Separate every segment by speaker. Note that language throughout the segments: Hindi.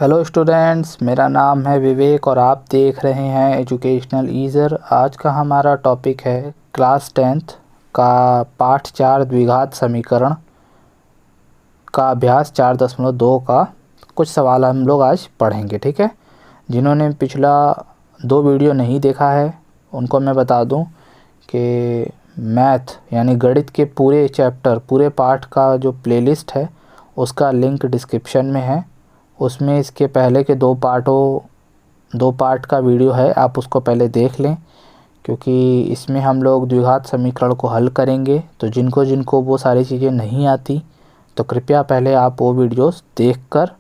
Speaker 1: हेलो स्टूडेंट्स, मेरा नाम है विवेक और आप देख रहे हैं एजुकेशनल ईज़र। आज का हमारा टॉपिक है क्लास 10th का पाठ 4 द्विघात समीकरण का अभ्यास 4.2 का कुछ सवाल हम लोग आज पढ़ेंगे। ठीक है, जिन्होंने पिछला 2 वीडियो नहीं देखा है उनको मैं बता दूं कि मैथ यानी गणित के पूरे चैप्टर पूरे पाठ का जो प्लेलिस्ट है उसका लिंक डिस्क्रिप्शन में है। उसमें इसके पहले के 2 पार्ट का वीडियो है, आप उसको पहले देख लें, क्योंकि इसमें हम लोग द्विघात समीकरण को हल करेंगे। तो जिनको जिनको वो सारी चीज़ें नहीं आती तो कृपया पहले आप वो वीडियोस देखकर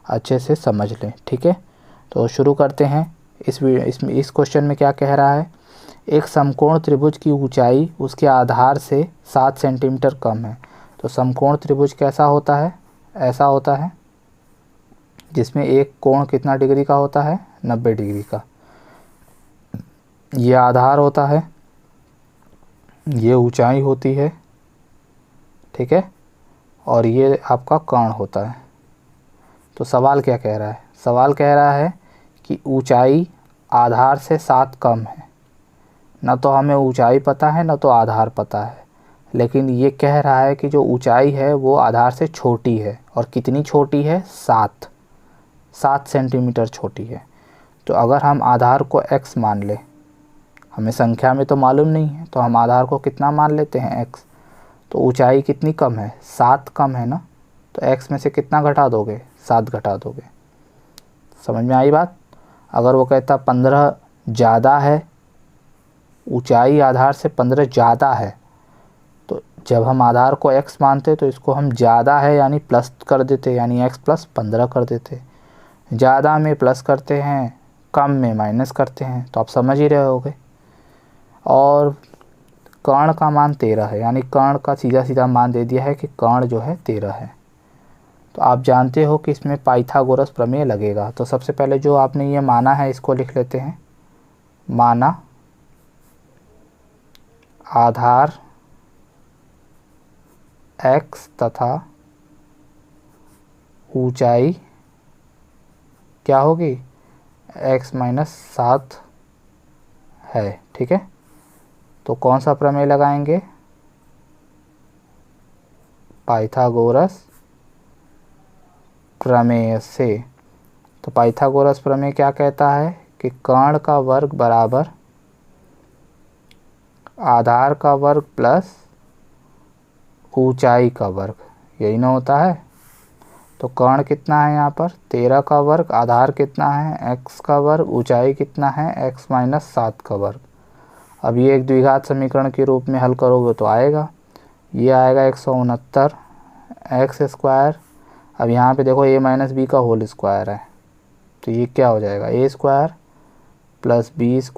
Speaker 1: अच्छे से समझ लें। ठीक है, तो शुरू करते हैं। इस क्वेश्चन में क्या कह रहा है, एक समकोण त्रिभुज की ऊंचाई उसके आधार से 7 सेंटीमीटर कम है। तो समकोण त्रिभुज कैसा होता है, ऐसा होता है जिसमें एक कोण कितना डिग्री का होता है, 90 डिग्री का। ये आधार होता है, ये ऊंचाई होती है, ठीक है, और ये आपका कोण होता है। तो सवाल क्या कह रहा है, सवाल कह रहा है कि ऊंचाई आधार से 7 कम है। ना तो हमें ऊंचाई पता है ना तो आधार पता है, लेकिन ये कह रहा है कि जो ऊंचाई है वो आधार से छोटी है। और कितनी छोटी है, 7 सेंटीमीटर छोटी है। तो अगर हम आधार को x मान लें, हमें संख्या में तो मालूम नहीं है, तो हम आधार को कितना मान लेते हैं, x। तो ऊंचाई कितनी कम है, 7 कम है ना, तो x में से कितना घटा दोगे, 7 घटा दोगे। समझ में आई बात। अगर वो कहता 15 ज़्यादा है, ऊंचाई आधार से 15 ज़्यादा है, तो जब हम आधार को x मानते तो इसको हम ज़्यादा है यानी प्लस कर देते, यानी x + 15 कर देते। ज़्यादा में प्लस करते हैं, कम में माइनस करते हैं, तो आप समझ ही रहे होगे। और कर्ण का मान 13 है, यानी कर्ण का सीधा सीधा मान दे दिया है कि कर्ण जो है 13 है। तो आप जानते हो कि इसमें पाइथागोरस प्रमेय लगेगा। तो सबसे पहले जो आपने ये माना है इसको लिख लेते हैं। माना आधार x तथा ऊंचाई क्या होगी, x - 7 है। ठीक है, तो कौन सा प्रमेय लगाएंगे, पाइथागोरस प्रमेय से। तो पाइथागोरस प्रमेय क्या कहता है कि कर्ण का वर्ग बराबर आधार का वर्ग प्लस ऊंचाई का वर्ग, यही ना होता है। तो कर्ण कितना है यहाँ पर, 13 का वर्ग, आधार कितना है, x का वर्ग, ऊंचाई कितना है, x - 7 का वर्ग। अब ये एक द्विघात समीकरण के रूप में हल करोगे तो आएगा, ये आएगा 169 x²। अब यहाँ पे देखो a - b का होल स्क्वायर है, तो ये क्या हो जाएगा, a² + b² -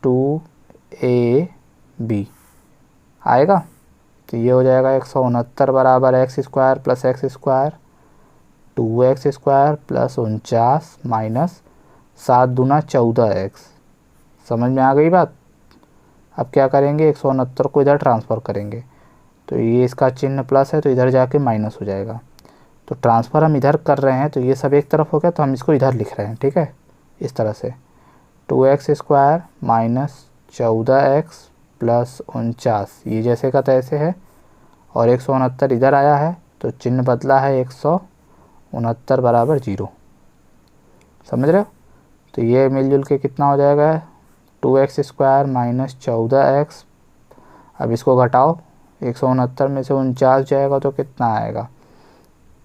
Speaker 1: 2ab आएगा। तो ये हो जाएगा 169 बराबर x² + x² 2x² + 49 - 7 दूना 14x। समझ में आ गई बात। अब क्या करेंगे, 169 को इधर ट्रांसफ़र करेंगे, तो ये इसका चिन्ह प्लस है तो इधर जाके माइनस हो जाएगा। तो ट्रांसफ़र हम इधर कर रहे हैं तो ये सब एक तरफ हो गया, तो हम इसको इधर लिख रहे हैं। ठीक है, इस तरह से 2x² - 14x + 49, ये जैसे का तैसे है, और 169 इधर आया है तो चिन्ह बदला है, 169 बराबर 0। समझ रहे हो। तो ये मिलजुल के कितना हो जाएगा, 2x² - 14x। अब इसको घटाओ, 169 में से 49 जाएगा तो कितना आएगा,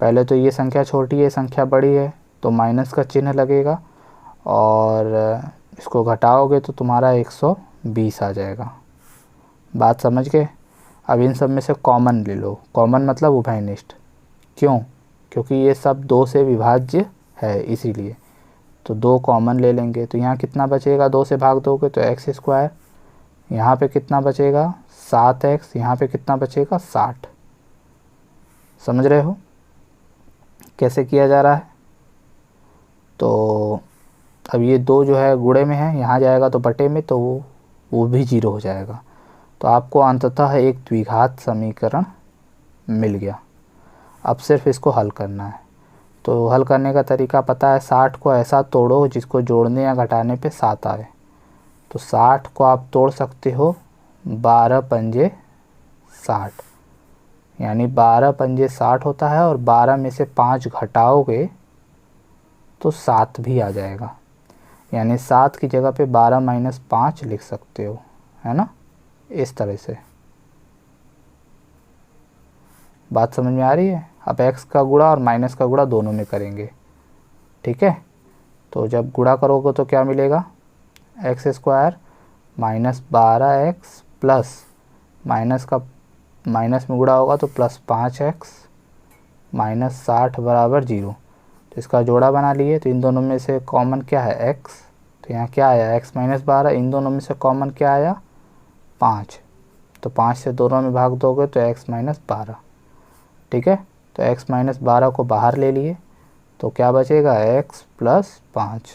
Speaker 1: पहले तो ये संख्या छोटी है, संख्या बड़ी है, तो माइनस का चिन्ह लगेगा, और इसको घटाओगे तो तुम्हारा 120 आ जाएगा। बात समझ गए। अब इन सब में से कॉमन ले लो, कॉमन मतलब उभयनिष्ठ। क्यों, क्योंकि ये सब 2 से विभाज्य है इसीलिए। तो 2 कॉमन ले लेंगे, तो यहाँ कितना बचेगा, 2 से भाग दोगे तो x², यहाँ पे कितना बचेगा 7x, यहाँ पे कितना बचेगा 60। समझ रहे हो कैसे किया जा रहा है। तो अब ये 2 जो है गुणे में है, यहाँ जाएगा तो बटे में, तो वो भी 0 हो जाएगा। तो आपको अंततः एक द्विघात समीकरण मिल गया। अब सिर्फ इसको हल करना है। तो हल करने का तरीका पता है, 60 को ऐसा तोड़ो जिसको जोड़ने या घटाने पे 7 आए। तो 60 को आप तोड़ सकते हो 12 पंजे 60, यानी 12 पंजे 60 होता है, और 12 में से 5 घटाओगे तो 7 भी आ जाएगा, यानी 7 की जगह पे 12 माइनस 5 लिख सकते हो, है ना। इस तरह से बात समझ में आ रही है। अब x का गुणा और माइनस का गुणा दोनों में करेंगे, ठीक है। तो जब गुणा करोगे तो क्या मिलेगा, x square minus 12x plus minus का माइनस में गुणा होगा तो प्लस 5x माइनस 60 बराबर 0। तो इसका जोड़ा बना लिए, तो इन दोनों में से कॉमन क्या है x, तो यहाँ क्या आया x माइनस 12, इन दोनों में से कॉमन क्या आया 5, तो 5 से दोनों में भाग दोगे तो x माइनस 12, ठीक है। तो x माइनस 12 को बाहर ले लिए तो क्या बचेगा x प्लस 5।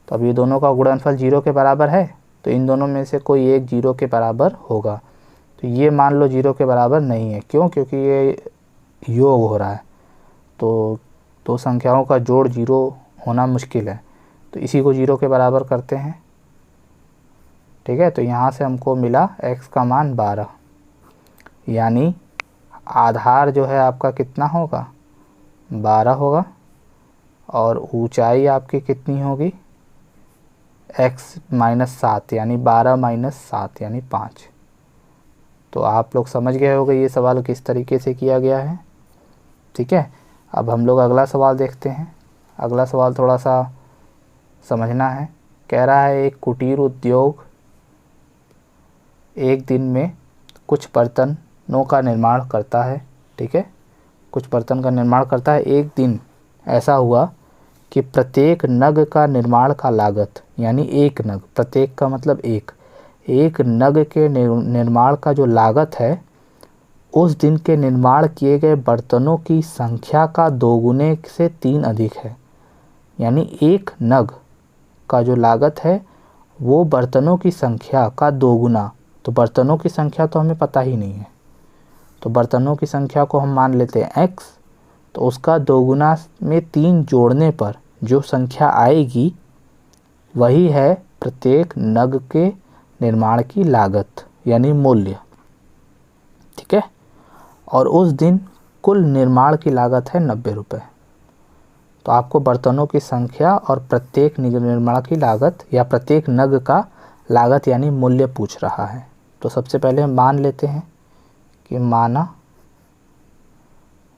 Speaker 1: तो अब ये दोनों का गुणनफल 0 के बराबर है, तो इन दोनों में से कोई एक 0 के बराबर होगा। तो ये मान लो 0 के बराबर नहीं है, क्यों, क्योंकि ये योग हो रहा है, तो दो संख्याओं का जोड़ 0 होना मुश्किल है, तो इसी को 0 के बराबर करते हैं, ठीक है। तो यहाँ से हमको मिला x का मान 12, यानी आधार जो है आपका कितना होगा 12 होगा, और ऊंचाई आपकी कितनी होगी x माइनस 7, यानी 12 माइनस 7 यानी 5। तो आप लोग समझ गए होंगे ये सवाल किस तरीके से किया गया है, ठीक है। अब हम लोग अगला सवाल देखते हैं। अगला सवाल थोड़ा सा समझना है। कह रहा है एक कुटीर उद्योग एक दिन में कुछ बर्तनों का निर्माण करता है, ठीक है, कुछ बर्तन का निर्माण करता है। एक दिन ऐसा हुआ कि प्रत्येक नग का निर्माण का लागत, यानी एक नग, प्रत्येक का मतलब एक नग के निर्माण का जो लागत है उस दिन के निर्माण किए गए बर्तनों की संख्या का 2 गुने से 3 अधिक है। यानी एक नग का जो लागत है वो बर्तनों की संख्या का 2 गुना, तो बर्तनों की संख्या तो हमें पता ही नहीं है, तो बर्तनों की संख्या को हम मान लेते हैं x, तो उसका 2 गुना में 3 जोड़ने पर जो संख्या आएगी वही है प्रत्येक नग के निर्माण की लागत, यानी मूल्य, ठीक है। और उस दिन कुल निर्माण की लागत है 90 रुपये। तो आपको बर्तनों की संख्या और प्रत्येक निर्माण की लागत या प्रत्येक नग का लागत यानी मूल्य पूछ रहा है। तो सबसे पहले हम मान लेते हैं कि माना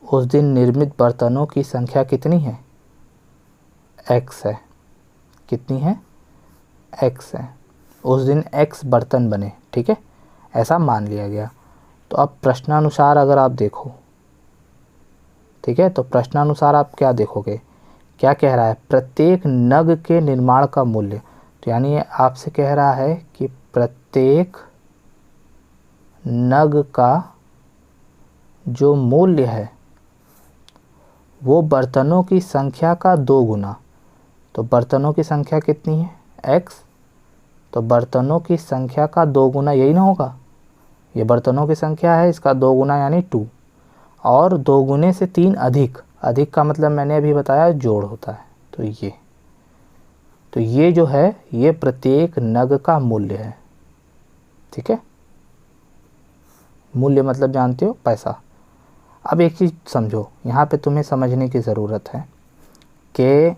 Speaker 1: उस दिन निर्मित बर्तनों की संख्या कितनी है x है, कितनी है x है, उस दिन x बर्तन बने, ठीक है, ऐसा मान लिया गया। तो अब प्रश्नानुसार अगर आप देखो, ठीक है, तो प्रश्नानुसार आप क्या देखोगे, क्या कह रहा है प्रत्येक नग के निर्माण का मूल्य, तो यानी आपसे कह रहा है कि प्रत्येक नग का जो मूल्य है वो बर्तनों की संख्या का 2 गुना, तो बर्तनों की संख्या कितनी है x, तो बर्तनों की संख्या का 2 गुना यही ना होगा, ये बर्तनों की संख्या है, इसका 2 गुना यानी 2, और 2 गुने से 3 अधिक, अधिक का मतलब मैंने अभी बताया जोड़ होता है। तो ये जो है ये प्रत्येक नग का मूल्य है, ठीक है, मूल्य मतलब जानते हो पैसा। अब एक चीज़ समझो, यहाँ पे तुम्हें समझने की ज़रूरत है कि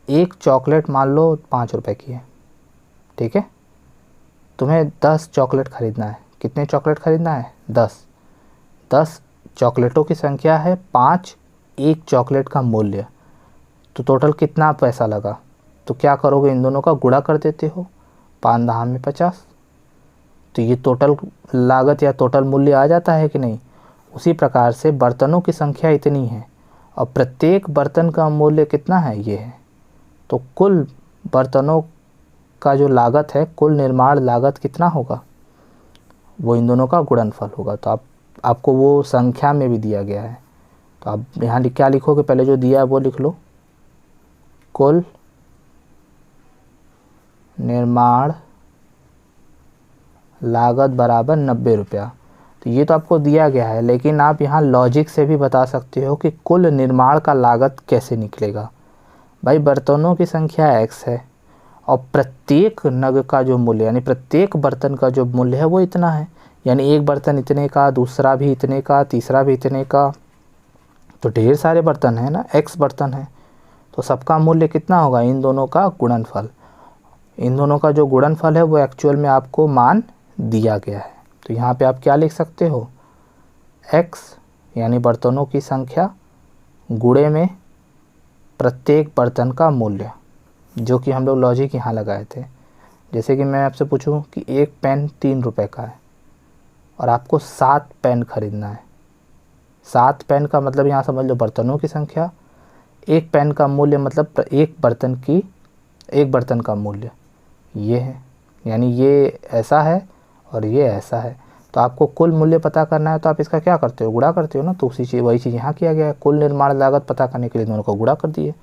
Speaker 1: एक चॉकलेट मान लो 5 रुपए की है, ठीक है, तुम्हें 10 चॉकलेट ख़रीदना है। कितने चॉकलेट ख़रीदना है 10 चॉकलेटों की संख्या है 5, एक चॉकलेट का मूल्य, तो टोटल कितना पैसा लगा, तो क्या करोगे इन दोनों का गुणा कर देते हो, 5 दहा में 50, तो ये टोटल लागत या टोटल मूल्य आ जाता है कि नहीं। उसी प्रकार से बर्तनों की संख्या इतनी है और प्रत्येक बर्तन का मूल्य कितना है ये है, तो कुल बर्तनों का जो लागत है, कुल निर्माण लागत कितना होगा, वो इन दोनों का गुणनफल होगा। तो आपको वो संख्या में भी दिया गया है, तो आप यहाँ क्या लिखोगे, पहले जो दिया है वो लिख लो, कुल निर्माण लागत बराबर 90 रुपया। तो तो ये तो आपको दिया गया है, लेकिन आप यहाँ लॉजिक से भी बता सकते हो कि कुल निर्माण का लागत कैसे निकलेगा। भाई बर्तनों की संख्या x है और प्रत्येक नग का जो मूल्य यानी प्रत्येक बर्तन का जो मूल्य है वो इतना है, यानी एक बर्तन इतने का, दूसरा भी इतने का, तीसरा भी इतने का, तो ढेर सारे बर्तन है ना, x बर्तन है, तो सबका मूल्य कितना होगा, इन दोनों का गुणनफल। इन दोनों का जो गुणनफल है वो एक्चुअल में आपको मान दिया गया है। तो यहाँ पे आप क्या लिख सकते हो, x यानी बर्तनों की संख्या गुणे में प्रत्येक बर्तन का मूल्य, जो कि हम लोग लॉजिक यहाँ लगाए थे। जैसे कि मैं आपसे पूछूं कि एक पेन 3 रुपए का है और आपको 7 पेन खरीदना है। 7 पेन का मतलब यहाँ समझ लो बर्तनों की संख्या, एक पेन का मूल्य मतलब एक बर्तन का मूल्य ये है, यानी ये ऐसा है और ये ऐसा है। तो आपको कुल मूल्य पता करना है तो आप इसका क्या करते हो, गुणा करते हो ना। तो वही चीज़ यहाँ किया गया है, कुल निर्माण लागत पता करने के लिए दोनों को गुणा कर दिए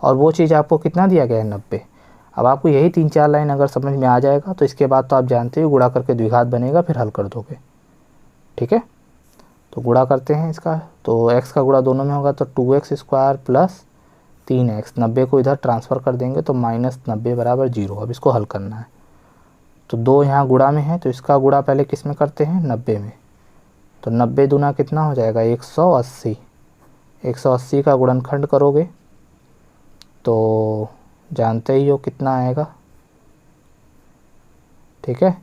Speaker 1: और वो चीज़ आपको कितना दिया गया है, 90। अब आपको यही 3-4 लाइन अगर समझ में आ जाएगा तो इसके बाद तो आप जानते हो गुणा करके द्विघात बनेगा, फिर हल कर दोगे। ठीक है, तो गुणा करते हैं इसका। तो x का गुणा दोनों में होगा तो 2x² प्लस 3x, 90 को इधर ट्रांसफ़र कर देंगे तो -90 बराबर 0। अब इसको हल करना है तो 2 यहाँ गुणा में है तो इसका गुणा पहले किस में करते हैं, 90 में। तो 90 दूना कितना हो जाएगा, 180। 180 का गुणनखंड करोगे तो जानते ही हो कितना आएगा। ठीक है,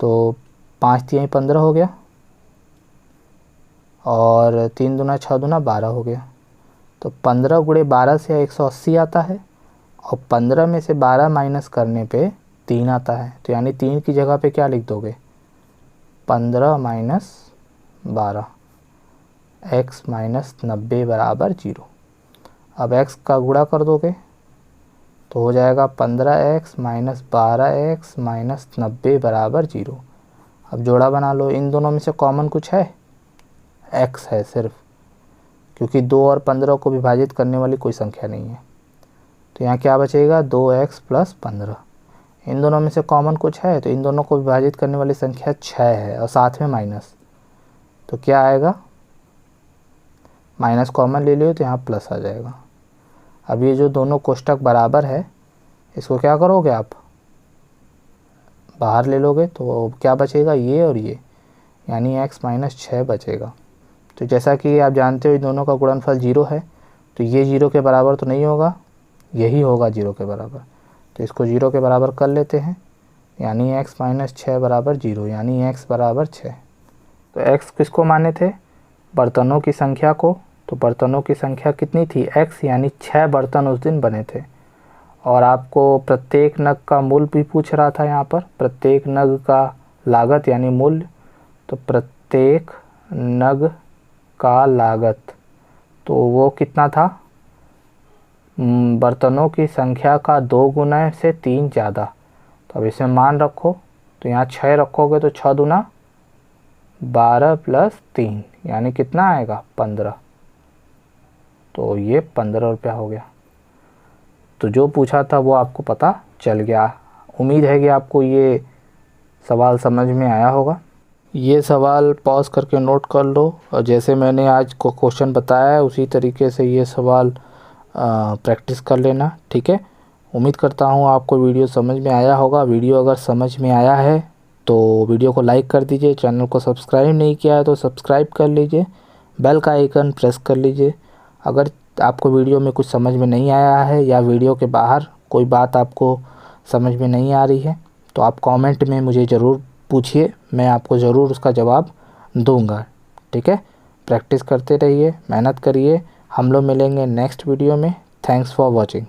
Speaker 1: तो 5 तिहाई 15 हो गया और 3 दूना 6 दूना 12 हो गया। तो 15 गुणे 12 से 180 आता है और 15 में से 12 माइनस करने पे 3 आता है। तो यानी 3 की जगह पे क्या लिख दोगे, 15 माइनस 12, x माइनस 90 बराबर 0। अब x का गुणा कर दोगे तो हो जाएगा 15x माइनस 12x माइनस 90 बराबर 0। अब जोड़ा बना लो, इन दोनों में से कॉमन कुछ है, x है सिर्फ, क्योंकि 2 और 15 को विभाजित करने वाली कोई संख्या नहीं है। तो यहाँ क्या बचेगा, 2x प्लस 15। इन दोनों में से कॉमन कुछ है तो इन दोनों को विभाजित करने वाली संख्या 6 है और साथ में माइनस, तो क्या आएगा, माइनस कॉमन ले लियो तो यहाँ प्लस आ जाएगा। अब ये जो दोनों कोष्टक बराबर है इसको क्या करोगे आप, बाहर ले लोगे तो क्या बचेगा, ये और ये, यानी x माइनस 6 बचेगा। तो जैसा कि आप जानते हो इन दोनों का गुणनफल 0 है तो ये 0 के बराबर तो नहीं होगा, यही होगा 0 के बराबर। तो इसको 0 के बराबर कर लेते हैं, यानी x माइनस 6 बराबर 0, यानी x बराबर 6। तो x किसको माने थे, बर्तनों की संख्या को। तो बर्तनों की संख्या कितनी थी, x, यानी 6 बर्तन उस दिन बने थे। और आपको प्रत्येक नग का मूल्य भी पूछ रहा था यहाँ पर, प्रत्येक नग का लागत यानी मूल्य। तो प्रत्येक नग का लागत तो वो कितना था, बर्तनों की संख्या का 2 गुना से 3 ज़्यादा। तो अब इसमें मान रखो तो यहाँ 6 रखोगे तो 6 दूना 12 प्लस 3, यानी कितना आएगा, 15। तो ये 15 रुपया हो गया। तो जो पूछा था वो आपको पता चल गया। उम्मीद है कि आपको ये सवाल समझ में आया होगा। ये सवाल पॉज करके नोट कर लो और जैसे मैंने आज को क्वेश्चन बताया है उसी तरीके से ये सवाल प्रैक्टिस कर लेना। ठीक है, उम्मीद करता हूँ आपको वीडियो समझ में आया होगा। वीडियो अगर समझ में आया है तो वीडियो को लाइक कर दीजिए, चैनल को सब्सक्राइब नहीं किया है तो सब्सक्राइब कर लीजिए, बेल का आइकन प्रेस कर लीजिए। अगर आपको वीडियो में कुछ समझ में नहीं आया है या वीडियो के बाहर कोई बात आपको समझ में नहीं आ रही है तो आप कमेंट में मुझे ज़रूर पूछिए, मैं आपको ज़रूर उसका जवाब दूंगा। ठीक है, प्रैक्टिस करते रहिए, मेहनत करिए। हम लोग मिलेंगे नेक्स्ट वीडियो में। Thanks for watching.